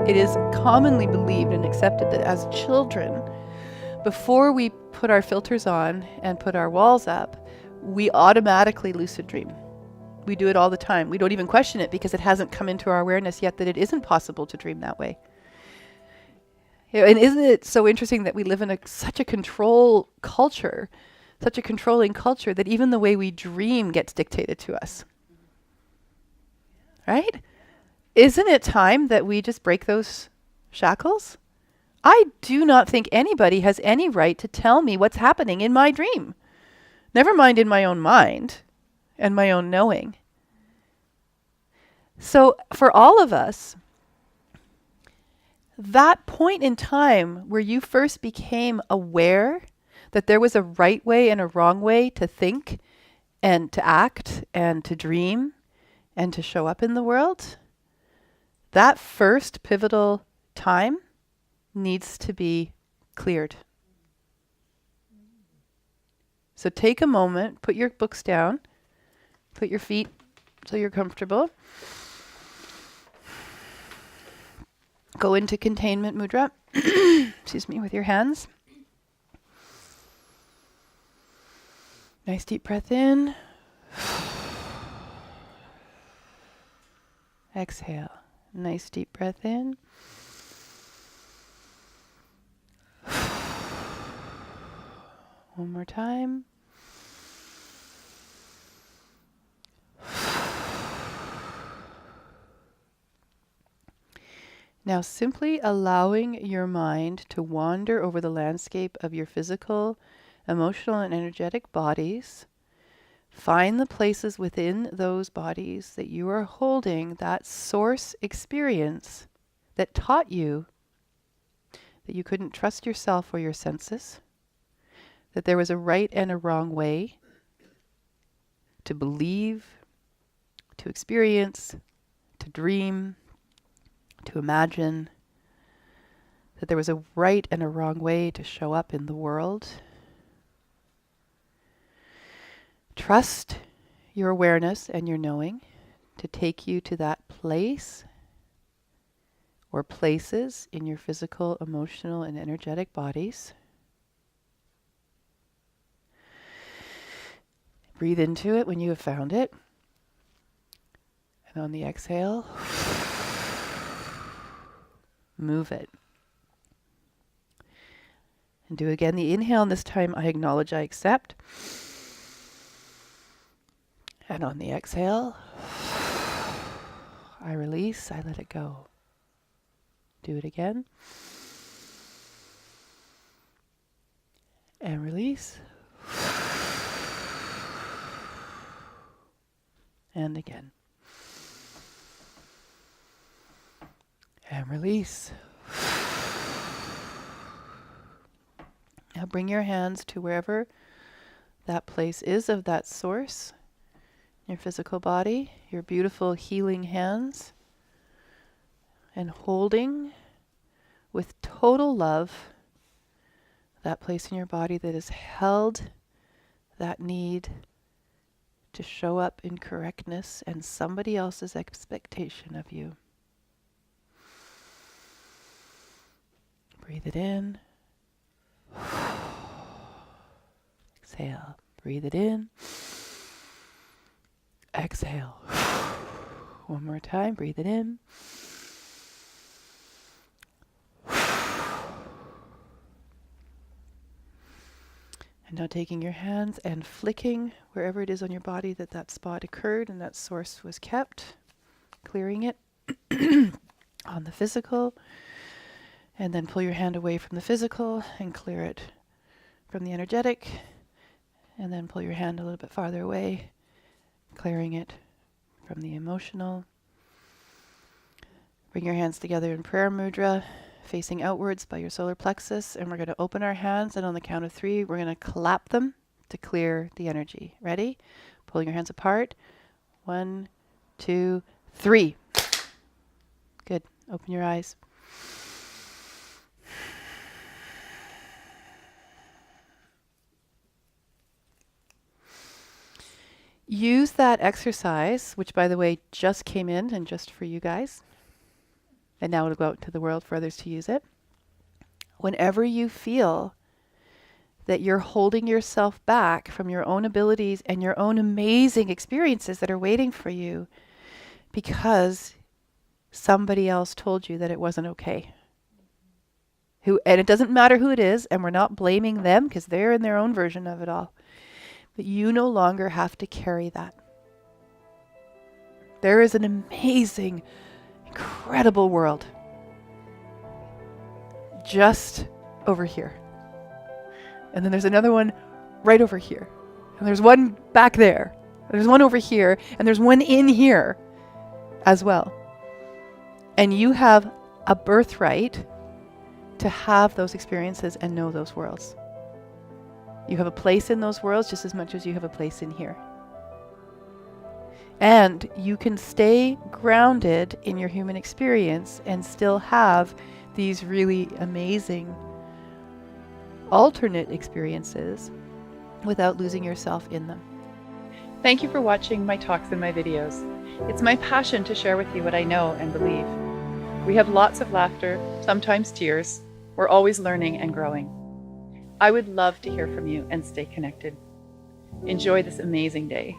It is commonly believed and accepted that as children, before we put our filters on and put our walls up, we automatically lucid dream. We do it all the time. We don't even question it because it hasn't come into our awareness yet that it isn't possible to dream that way. And isn't it so interesting that we live in such a control culture, such a controlling culture, that even the way we dream gets dictated to us? Right? Isn't it time that we just break those shackles? I do not think anybody has any right to tell me what's happening in my dream. Never mind in my own mind and my own knowing. So for all of us, that point in time where you first became aware that there was a right way and a wrong way to think and to act and to dream and to show up in the world, that first pivotal time needs to be cleared. So take a moment, put your books down, put your feet so you're comfortable. Go into containment mudra, excuse me, with your hands. Nice deep breath in. Exhale. Nice deep breath in. One more time. Now simply allowing your mind to wander over the landscape of your physical, emotional, and energetic bodies. Find the places within those bodies that you are holding that source experience that taught you that you couldn't trust yourself or your senses, that there was a right and a wrong way to believe, to experience, to dream, to imagine, that there was a right and a wrong way to show up in the world. Trust your awareness and your knowing to take you to that place or places in your physical, emotional, and energetic bodies. Breathe into it when you have found it. And on the exhale, move it. And do again the inhale, and this time I acknowledge, I accept. And on the exhale, I release, I let it go. Do it again. And release. And again. And release. Now bring your hands to wherever that place is of that source, your physical body, your beautiful healing hands, and holding with total love that place in your body that has held that need to show up in correctness and somebody else's expectation of you. Breathe it in. Exhale. Breathe it in. Exhale. One more time. Breathe it in. And now taking your hands and flicking wherever it is on your body that spot occurred and that source was kept, clearing it on the physical, and then pull your hand away from the physical and clear it from the energetic, and then pull your hand a little bit farther away, clearing it from the emotional. Bring your hands together in prayer mudra, facing outwards by your solar plexus, and we're going to open our hands, and on the count of 3, we're going to clap them to clear the energy. Ready? Pulling your hands apart. 1, 2, 3. Good. Open your eyes. use that exercise, which by the way just came in and just for you guys, and now it'll go out to the world for others to use it. Whenever you feel that you're holding yourself back from your own abilities and your own amazing experiences that are waiting for you because somebody else told you that it wasn't okay. And it doesn't matter who it is, and we're not blaming them because they're in their own version of it all. But you no longer have to carry that. There is an amazing, incredible world just over here. And then there's another one right over here. And there's one back there. There's one over here. And there's one in here as well. And you have a birthright to have those experiences and know those worlds. You have a place in those worlds just as much as you have a place in here. And you can stay grounded in your human experience and still have these really amazing alternate experiences without losing yourself in them. Thank you for watching my talks and my videos. It's my passion to share with you what I know and believe. We have lots of laughter, sometimes tears. We're always learning and growing. I would love to hear from you and stay connected. Enjoy this amazing day.